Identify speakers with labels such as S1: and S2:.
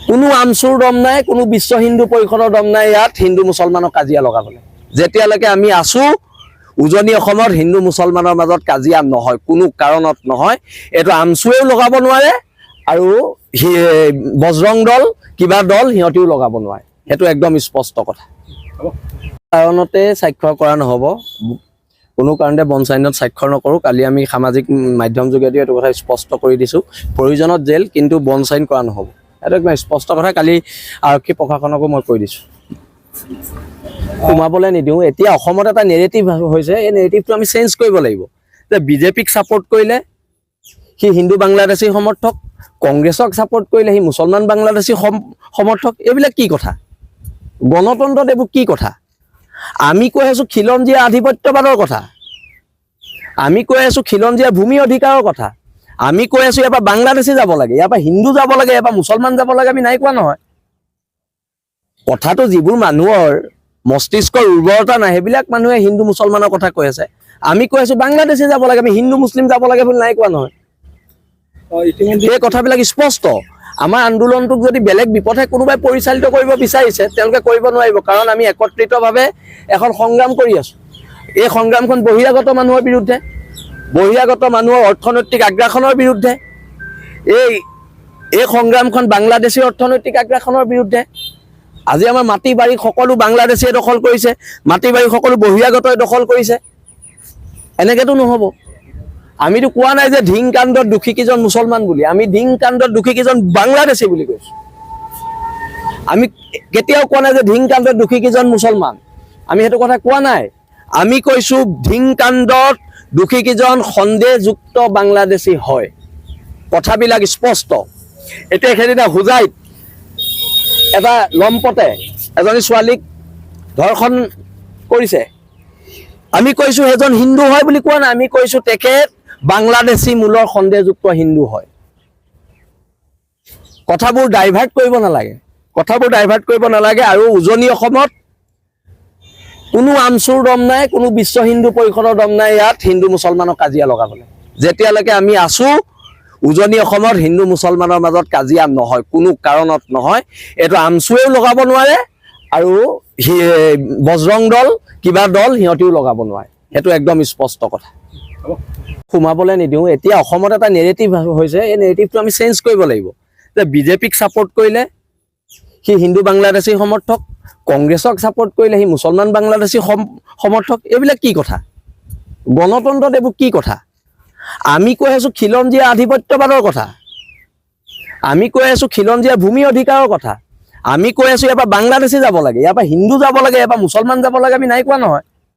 S1: কোনো আমচুৰ দম নাই, কোনো বিশ্ব হিন্দু পৰিষদৰ দম নাই ইয়াত হিন্দু মুছলমানক কাজিয়া লগাবলৈ। যেতিয়ালৈকে আমি আছোঁ, উজনি অসমত হিন্দু মুছলমানৰ মাজত কাজিয়া নহয়, কোনো কাৰণত নহয়। এইটো আমচুৱেও লগাব নোৱাৰে আৰু বজৰং দল কিবা দল সিহঁতিও লগাব নোৱাৰে, সেইটো একদম স্পষ্ট কথা। কাৰণতে স্বাক্ষৰ কৰা নহ'ব, কোনো কাৰণতে বন চাইনত স্বাক্ষৰ নকৰোঁ। কালি আমি সামাজিক মাধ্যম যোগেদি এইটো কথা স্পষ্ট কৰি দিছোঁ, প্ৰয়োজনত জেল, কিন্তু বন চাইন কৰা নহ'ব, এইটো একদম স্পষ্ট কথা। কালি আৰক্ষী প্ৰশাসনকো মই কৈ দিছোঁ, সোমাবলৈ নিদিওঁ। এতিয়া অসমত এটা নেৰেটিভ হৈছে, এই নেৰেটিভটো আমি চেঞ্জ কৰিব লাগিব। যে বিজেপিক ছাপোৰ্ট কৰিলে সি হিন্দু বাংলাদেশী সমৰ্থক, কংগ্ৰেছক ছাপোৰ্ট কৰিলে সি মুছলমান বাংলাদেশী সমৰ্থক। এইবিলাক কি কথা? গণতন্ত্ৰত এইবোৰ কি কথা? আমি কৈ আছোঁ খিলঞ্জীয়া আধিপত্যবাদৰ কথা, আমি কৈ আছোঁ খিলঞ্জীয়া ভূমি অধিকাৰৰ কথা, আমি কৈ আছোঁ ইয়াৰ পৰা বাংলাদেশী যাব লাগে, ইয়াৰ পৰা হিন্দু যাব লাগে, ইয়াৰ পৰা মুছলমান যাব লাগে, আমি নাই কোৱা নহয়। কথাটো যিবোৰ মানুহৰ মস্তিষ্কৰ উৰ্বৰতা নাই, সেইবিলাক মানুহে হিন্দু মুছলমানৰ কথা কৈ আছে। আমি কৈ আছোঁ বাংলাদেশী যাব লাগে, আমি হিন্দু মুছলিম যাব লাগে বুলি নাই কোৱা নহয়। এই কথাবিলাক স্পষ্ট। আমাৰ আন্দোলনটোক যদি বেলেগ বিপথে কোনোবাই পৰিচালিত কৰিব বিচাৰিছে, তেওঁলোকে কৰিব নোৱাৰিব, কাৰণ আমি একত্ৰিতভাৱে এখন সংগ্ৰাম কৰি আছোঁ। এই সংগ্ৰামখন বহিৰাগত মানুহৰ বিৰুদ্ধে, বহিৰাগত মানুহৰ অৰ্থনৈতিক আগ্ৰাসনৰ বিৰুদ্ধে। এই সংগ্ৰামখন বাংলাদেশী অৰ্থনৈতিক আগ্ৰাসনৰ বিৰুদ্ধে। আজি আমাৰ মাটি বাৰী সকলো বাংলাদেশীয়ে দখল কৰিছে, মাটি বাৰী সকলো বহিৰাগতই দখল কৰিছে, এনেকেতো নহ'ব। আমিতো কোৱা নাই যে ধিং কাণ্ডত দোষী কেইজন মুছলমান বুলি, আমি ধিং কাণ্ডত দোষী কেইজন বাংলাদেশী বুলি কৈছোঁ। আমি কেতিয়াও কোৱা নাই যে ধিং কাণ্ডত দোষী কেইজন মুছলমান, আমি সেইটো কথা কোৱা নাই। আমি কৈছোঁ ধিং কাণ্ডত দোষী কেইজন সন্দেহযুক্ত বাংলাদেশী হয়, কথাবিলাক স্পষ্ট। এতিয়া সেইদিনা হোজাইত এটা লম্পটে এজনী ছোৱালীক ধৰ্ষণ কৰিছে, আমি কৈছোঁ সেইজন হিন্দু হয় বুলি কোৱা নাই, আমি কৈছোঁ তেখেত বাংলাদেশী মূলৰ সন্দেহযুক্ত হিন্দু হয়। কথাবোৰ ডাইভাৰ্ট কৰিব নালাগে, কথাবোৰ ডাইভাৰ্ট কৰিব নালাগে। আৰু উজনি অসমত কোনো আমচুৰ দম নাই, কোনো বিশ্ব হিন্দু পৰিষদৰ দম নাই ইয়াত হিন্দু মুছলমানক কাজিয়া লগাবলৈ। যেতিয়ালৈকে আমি আছোঁ, উজনি অসমত হিন্দু মুছলমানৰ মাজত কাজিয়া নহয়, কোনো কাৰণত নহয়। এইটো আমচুৱেও লগাব নোৱাৰে আৰু বজৰং দল কিবা দল সিহঁতিও লগাব নোৱাৰে, সেইটো একদম স্পষ্ট কথা। সোমাবলৈ নিদিওঁ। এতিয়া অসমত এটা নেৰেটিভ হৈছে, এই নেৰেটিভটো আমি চেঞ্জ কৰিব লাগিব। যে বিজেপিক ছাপোৰ্ট কৰিলে সি হিন্দু বাংলাদেশী সমৰ্থক, কংগ্ৰেছক ছাপোৰ্ট কৰিলে সি মুছলমান বাংলাদেশী সমৰ্থক। এইবিলাক কি কথা? গণতন্ত্ৰত এইবোৰ কি কথা? আমি কৈ আছোঁ খিলঞ্জীয়া আধিপত্যবাদৰ কথা, আমি কৈ আছোঁ খিলঞ্জীয়া ভূমি অধিকাৰৰ কথা, আমি কৈ আছোঁ ইয়াৰ পৰা বাংলাদেশী যাব লাগে, ইয়াৰ পৰা হিন্দু যাব লাগে, ইয়াৰ পৰা মুছলমান যাব লাগে, আমি নাই কোৱা নহয়।